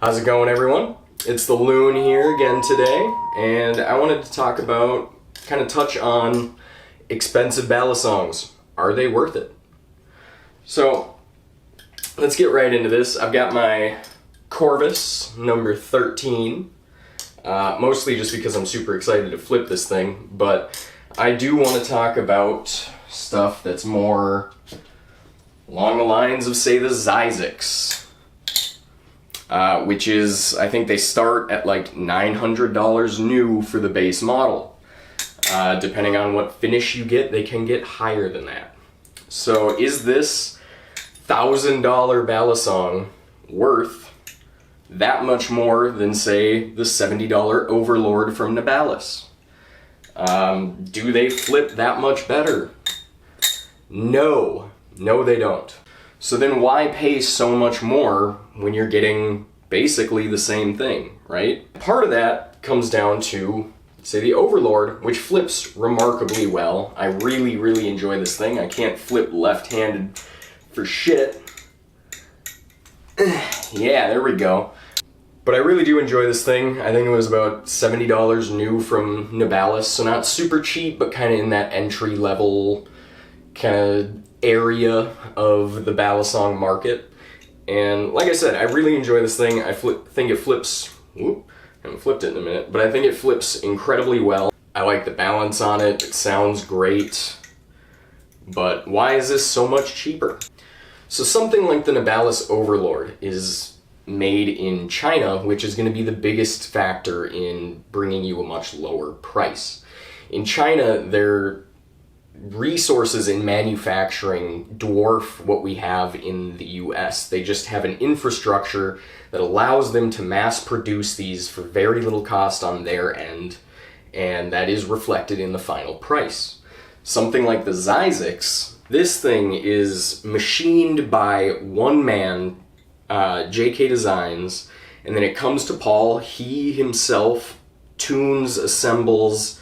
How's it going, everyone? It's the Loon here again today, and I wanted to talk about, kind of touch on expensive Balisongs. Are they worth it? So, let's get right into this. I've got my Corvus number 13, mostly just because I'm super excited to flip this thing, but I do want to talk about stuff that's more along the lines of, say, the Zyzics. Which is, I think they start at like $900 new for the base model. Depending on what finish you get, they can get higher than that. So is this $1,000 Balisong worth that much more than, say, the $70 Overlord from Nibalis? Do they flip that much better? No, they don't. So then why pay so much more when you're getting basically the same thing, right? Part of that comes down to, say, the Overlord, which flips remarkably well. I really enjoy this thing. I can't flip left-handed for shit. Yeah, there we go. But I really do enjoy this thing. I think it was about $70 new from Nibalis, so not super cheap, but kind of in that entry-level kind of area of the Balisong market. And like I said, I really enjoy this thing. I think it flips, I haven't flipped it in a minute, but I think it flips incredibly well. I like the balance on it. It sounds great. But why is this so much cheaper? So something like the Nibalis Overlord is made in China, which is going to be the biggest factor in bringing you a much lower price. In China, their resources in manufacturing dwarf what we have in the US. They just have an infrastructure that allows them to mass produce these for very little cost on their end, and that is reflected in the final price. Something like the Zyzics, this thing is machined by one man, JK Designs, and then it comes to Paul. He himself tunes, assembles,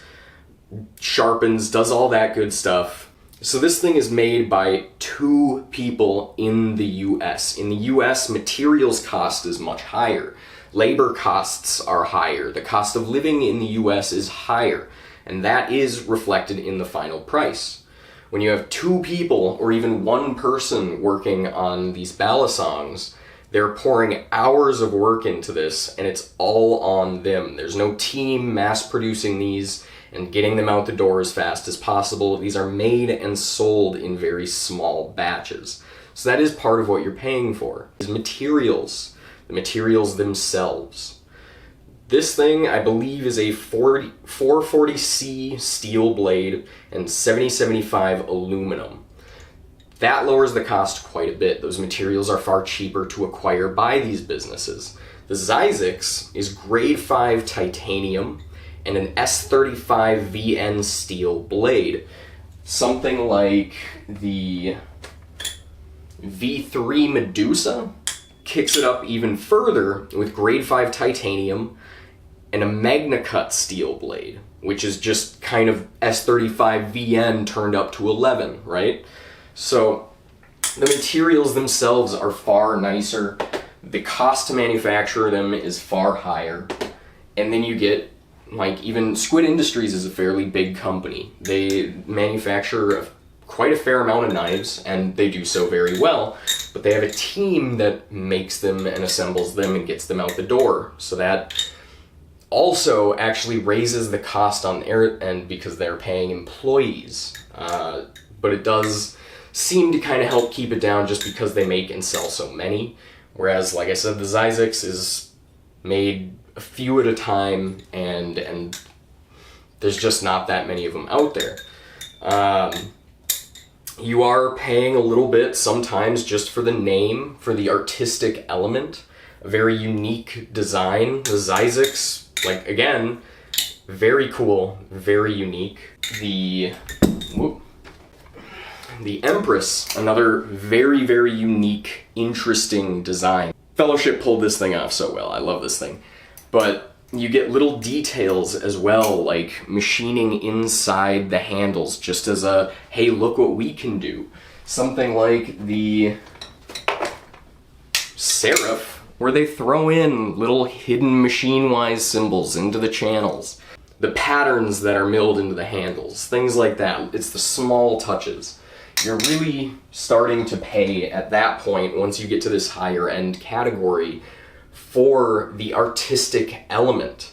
sharpens, does all that good stuff. So this thing is made by two people in the US. In the US, materials cost is much higher. Labor costs are higher. The cost of living in the US is higher, and that is reflected in the final price. When you have two people or even one person working on these Balisongs, they're pouring hours of work into this, and it's all on them. There's no team mass producing these and getting them out the door as fast as possible. These are made and sold in very small batches. So that is part of what you're paying for, is materials, the materials themselves. This thing, I believe, is a 440C steel blade and 7075 aluminum. That lowers the cost quite a bit. Those materials are far cheaper to acquire by these businesses. The Zyzics is grade 5 titanium and an S35 VN steel blade. Something like the V3 Medusa kicks it up even further with grade 5 titanium and a MagnaCut steel blade, which is just kind of S35 VN turned up to 11, right? So the materials themselves are far nicer. The cost to manufacture them is far higher. And then you get, like, even Squid Industries is a fairly big company. They manufacture quite a fair amount of knives, and they do so very well, but they have a team that makes them and assembles them and gets them out the door. So that also actually raises the cost on their end because they're paying employees. But it does seem to kind of help keep it down just because they make and sell so many. Whereas, like I said, the Zyzics is made a few at a time, and there's just not that many of them out there. You are paying a little bit sometimes just for the name, for the artistic element, a very unique design. The Zyzics, like, again, very cool, very unique. The Empress, another very unique, interesting design. Fellowship pulled this thing off so well. I love this thing. But you get little details as well, like machining inside the handles, just as a, hey, look what we can do. Something like the Seraph where they throw in little hidden machine-wise symbols into the channels, the patterns that are milled into the handles, things like that. It's the small touches. You're really starting to pay at that point, once you get to this higher end category, for the artistic element.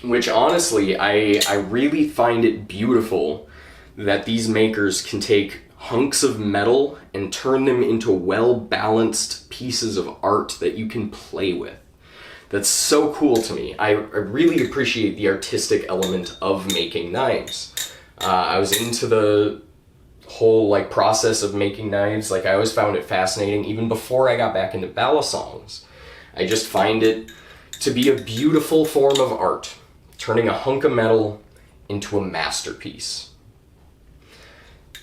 Which honestly, I really find it beautiful that these makers can take hunks of metal and turn them into well-balanced pieces of art that you can play with. That's so cool to me. I really appreciate the artistic element of making knives. I was into the whole like process of making knives. Like, I always found it fascinating, even before I got back into Balisongs. I just find it to be a beautiful form of art, turning a hunk of metal into a masterpiece.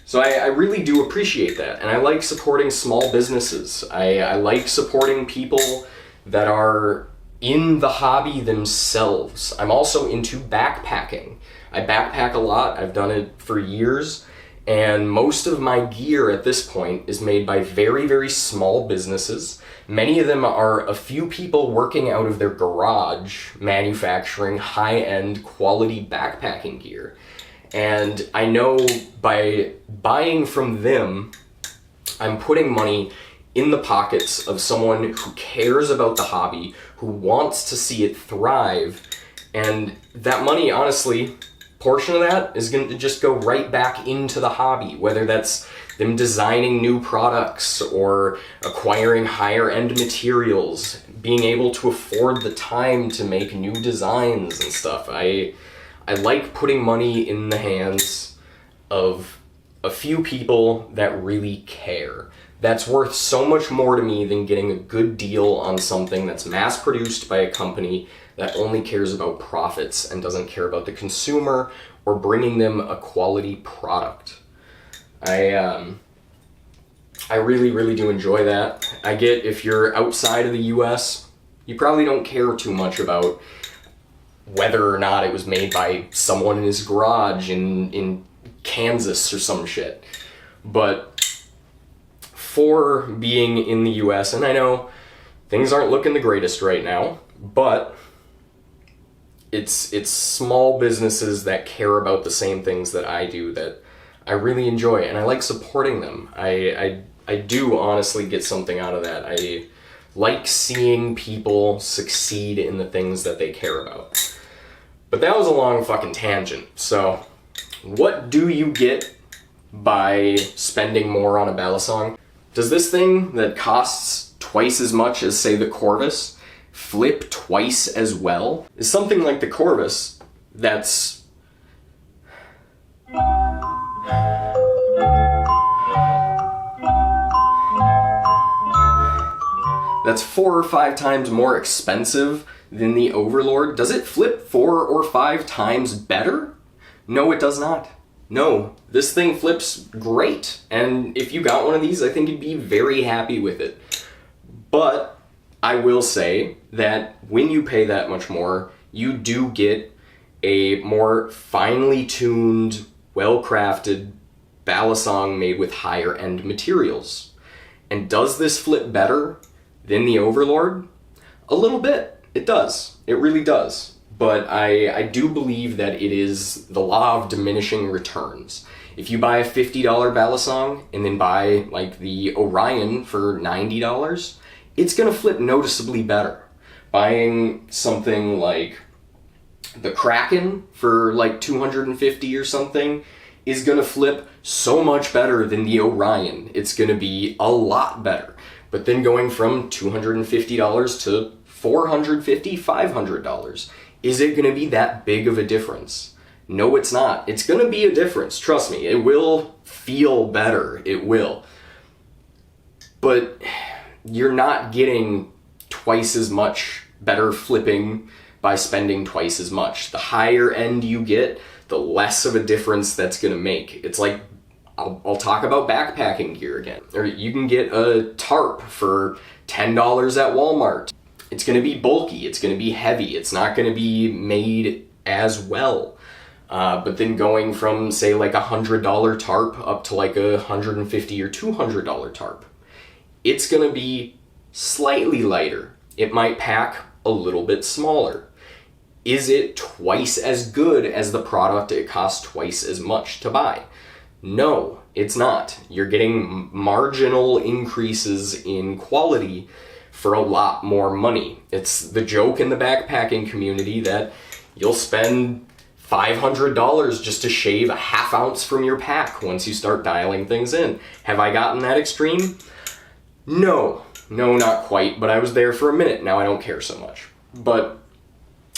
So I really do appreciate that, and I like supporting small businesses. I like supporting people that are in the hobby themselves. I'm also into backpacking. I backpack a lot. I've done it for years, and most of my gear at this point is made by very, very small businesses. Many of them are a few people working out of their garage manufacturing high-end quality backpacking gear. And I know by buying from them, I'm putting money in the pockets of someone who cares about the hobby, who wants to see it thrive, and that money, honestly, portion of that is going to just go right back into the hobby, whether that's them designing new products or acquiring higher end materials, being able to afford the time to make new designs and stuff. I like putting money in the hands of a few people that really care. That's worth so much more to me than getting a good deal on something that's mass-produced by a company that only cares about profits and doesn't care about the consumer or bringing them a quality product. I really, really do enjoy that. I get, if you're outside of the US, you probably don't care too much about whether or not it was made by someone in his garage in Kansas or some shit. But for being in the US, and I know things aren't looking the greatest right now, but it's small businesses that care about the same things that I do that I really enjoy, and I like supporting them. I do honestly get something out of that. I like seeing people succeed in the things that they care about. But that was a long fucking tangent. So, what do you get by spending more on a Balisong? Does this thing that costs twice as much as, say, the Corvus flip twice as well? Is something like the Corvus that's that's 4 or 5 times more expensive than the Overlord? Does it flip 4 or 5 times better? No, it does not. No, this thing flips great, and if you got one of these, I think you'd be very happy with it. But I will say that when you pay that much more, you do get a more finely tuned, well-crafted Balisong made with higher end materials. And does this flip better than the Overlord? A little bit. It does. It really does. But I do believe that it is the law of diminishing returns. If you buy a $50 Balisong and then buy like the Orion for $90, it's gonna flip noticeably better. Buying something like the Kraken for like $250 or something is gonna flip so much better than the Orion. It's gonna be a lot better. But then going from $250 to $450, $500, is it gonna be that big of a difference? No, it's not. It's gonna be a difference, trust me. It will feel better, it will. But you're not getting twice as much better flipping by spending twice as much. The higher end you get, the less of a difference that's gonna make. It's like, I'll talk about backpacking gear again. Or you can get a tarp for $10 at Walmart. It's gonna be bulky, it's gonna be heavy, it's not gonna be made as well. But then going from, say, like a $100 tarp up to like a $150 or $200 tarp, it's gonna be slightly lighter. It might pack a little bit smaller. Is it twice as good as the product it costs twice as much to buy? No, it's not. You're getting marginal increases in quality for a lot more money. It's the joke in the backpacking community that you'll spend $500 just to shave a half ounce from your pack once you start dialing things in. Have I gotten that extreme? No, not quite, but I was there for a minute. Now I don't care so much. But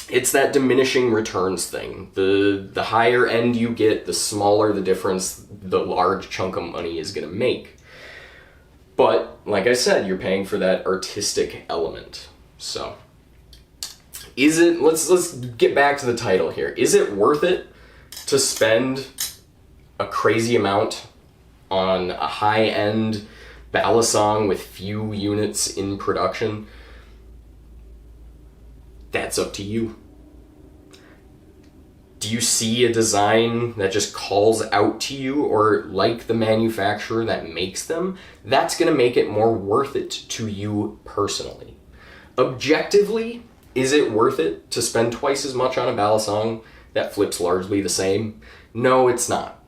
it's that diminishing returns thing. The higher end you get, the smaller the difference the large chunk of money is going to make. But, like I said, you're paying for that artistic element. So, is it, let's get back to the title here. Is it worth it to spend a crazy amount on a high-end Balisong with few units in production? That's up to you. Do you see a design that just calls out to you, or like the manufacturer that makes them? That's going to make it more worth it to you personally. Objectively, is it worth it to spend twice as much on a Balisong that flips largely the same? No, it's not.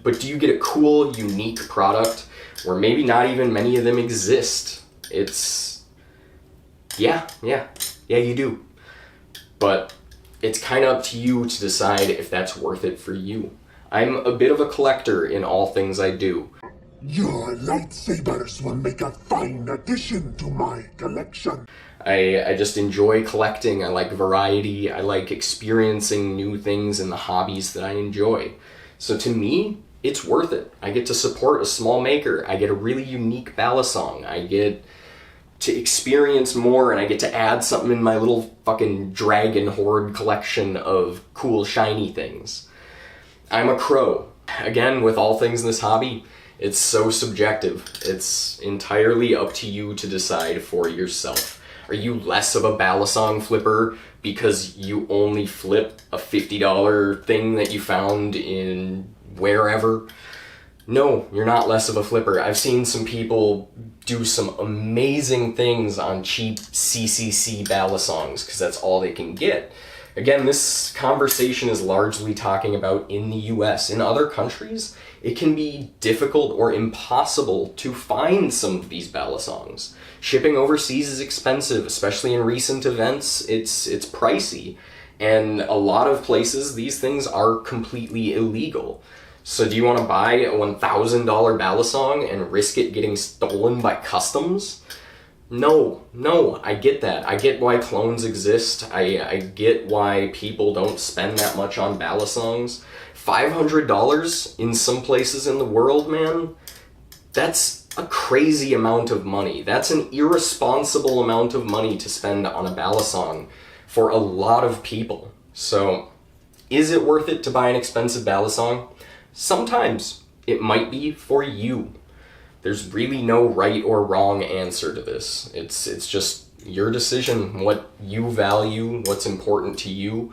But do you get a cool, unique product where maybe not even many of them exist? Yeah, you do. But it's kind of up to you to decide if that's worth it for you. I'm a bit of a collector in all things I do. Your lightsabers will make a fine addition to my collection. I just enjoy collecting. I like variety. I like experiencing new things in the hobbies that I enjoy. So to me, it's worth it. I get to support a small maker. I get a really unique Balisong. I get to experience more, and I get to add something in my little fucking dragon horde collection of cool shiny things. I'm a crow. Again, with all things in this hobby, it's so subjective. It's entirely up to you to decide for yourself. Are you less of a Balisong flipper because you only flip a $50 thing that you found in wherever? No, you're not less of a flipper. I've seen some people do some amazing things on cheap CCC Balisongs because that's all they can get. Again, this conversation is largely talking about in the US. In other countries, it can be difficult or impossible to find some of these Balisongs. Shipping overseas is expensive, especially in recent events. It's pricey. And a lot of places, these things are completely illegal. So do you want to buy a $1,000 Balisong and risk it getting stolen by customs? No, I get that. I get why clones exist. I get why people don't spend that much on Balisongs. $500 in some places in the world, man, that's a crazy amount of money. That's an irresponsible amount of money to spend on a Balisong for a lot of people. So, is it worth it to buy an expensive Balisong? Sometimes it might be for you. There's really no right or wrong answer to this. It's just your decision, what you value, what's important to you.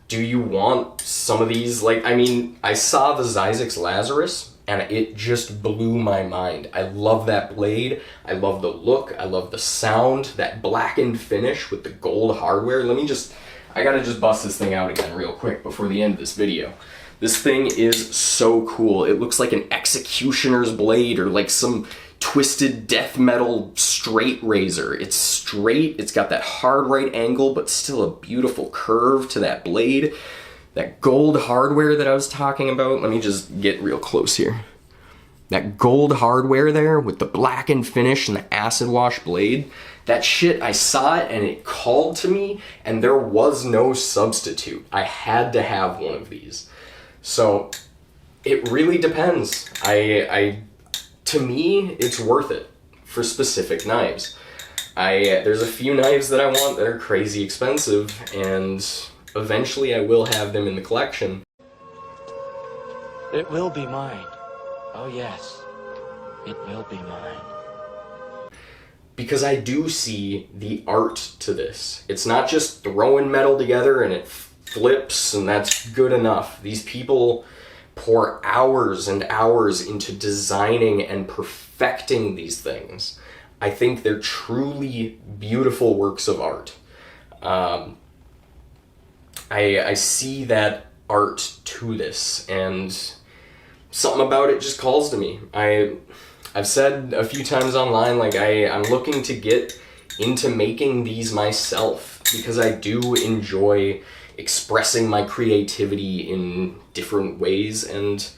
Do you want some of these? I saw the Zizix Lazarus and it just blew my mind. I love that blade. I love the look. I love the sound, that blackened finish with the gold hardware. I gotta just bust this thing out again real quick before the end of this video. This thing is so cool. It looks like an executioner's blade or like some twisted death metal straight razor. It's straight, it's got that hard right angle, but still a beautiful curve to that blade. That gold hardware that I was talking about, let me just get real close here. That gold hardware there with the blackened finish and the acid wash blade, that shit, I saw it and it called to me and there was no substitute. I had to have one of these. So, it really depends. To me, it's worth it for specific knives. There's a few knives that I want that are crazy expensive, and eventually I will have them in the collection. It will be mine. Oh yes, it will be mine. Because I do see the art to this. It's not just throwing metal together and it flips and that's good enough. These people pour hours and hours into designing and perfecting these things. I think they're truly beautiful works of art. I see that art to this, and something about it just calls to me. I've said a few times online, like, I'm looking to get into making these myself, because I do enjoy expressing my creativity in different ways, and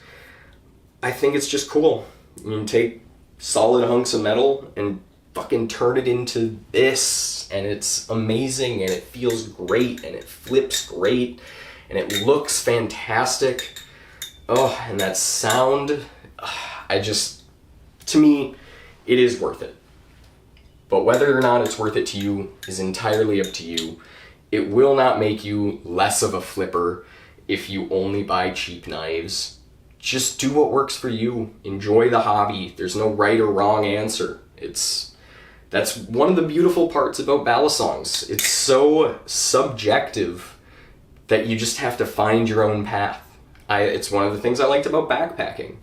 I think it's just cool. You take solid hunks of metal and fucking turn it into this, and it's amazing, and it feels great, and it flips great, and it looks fantastic. Oh, and that sound, to me, it is worth it. But whether or not it's worth it to you is entirely up to you. It will not make you less of a flipper if you only buy cheap knives. Just do what works for you. Enjoy the hobby. There's no right or wrong answer. That's one of the beautiful parts about Balisongs. It's so subjective that you just have to find your own path. It's one of the things I liked about backpacking.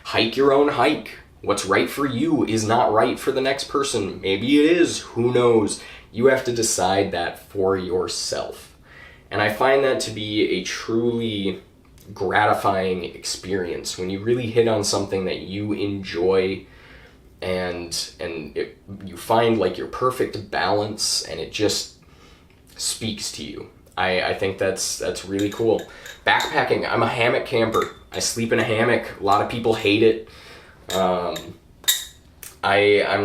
Hike your own hike. What's right for you is not right for the next person. Maybe it is. Who knows? You have to decide that for yourself. And I find that to be a truly gratifying experience when you really hit on something that you enjoy, and you find like your perfect balance, and it just speaks to you. I think that's really cool. Backpacking, I'm a hammock camper. I sleep in a hammock. A lot of people hate it. I'm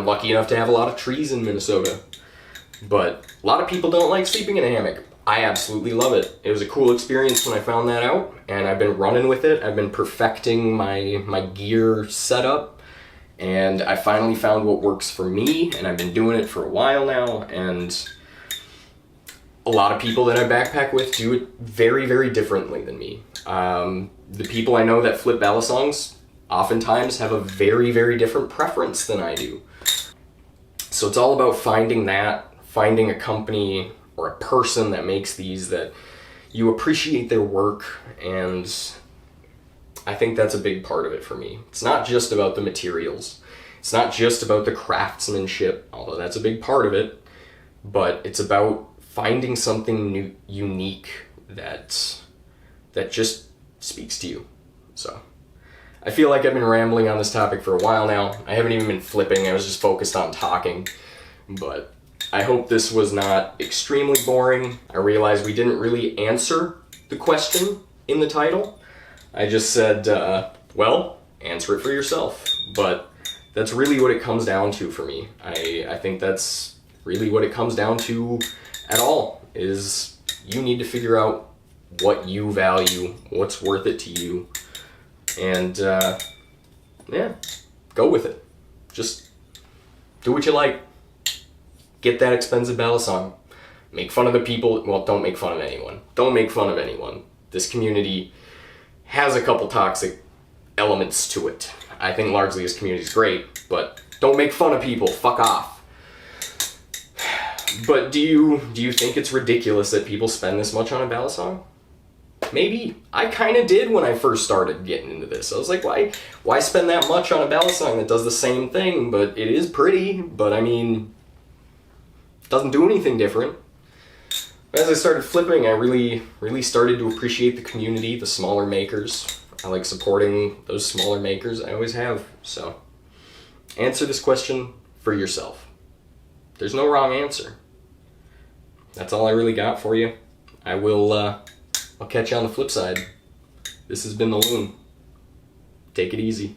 lucky enough to have a lot of trees in Minnesota, but a lot of people don't like sleeping in a hammock. I absolutely love it. It was a cool experience when I found that out, and I've been running with it. I've been perfecting my gear setup, and I finally found what works for me, and I've been doing it for a while now, and a lot of people that I backpack with do it very, very differently than me. The people I know that flip Balisongs oftentimes have a very, very different preference than I do. So it's all about finding a company or a person that makes these, that you appreciate their work, and I think that's a big part of it for me. It's not just about the materials. It's not just about the craftsmanship, although that's a big part of it, but it's about finding something new, unique, that just speaks to you. So I feel like I've been rambling on this topic for a while now. I haven't even been flipping. I was just focused on talking. But I hope this was not extremely boring. I realize we didn't really answer the question in the title. I just said, well, answer it for yourself. But that's really what it comes down to for me. I think that's really what it comes down to at all, is you need to figure out what you value, what's worth it to you, and yeah, go with it. Just do what you like. Get that expensive Balisong. Make fun of the people. Well, don't make fun of anyone. Don't make fun of anyone. This community has a couple toxic elements to it. I think largely this community is great, but don't make fun of people. Fuck off. But do you think it's ridiculous that people spend this much on a Balisong? Maybe. I kind of did when I first started getting into this. I was like, why spend that much on a Balisong that does the same thing, but it is pretty, but I mean, it doesn't do anything different. As I started flipping, I really, really started to appreciate the community, the smaller makers. I like supporting those smaller makers. I always have. So, answer this question for yourself. There's no wrong answer. That's all I really got for you. I'll catch you on the flip side. This has been the Loon. Take it easy.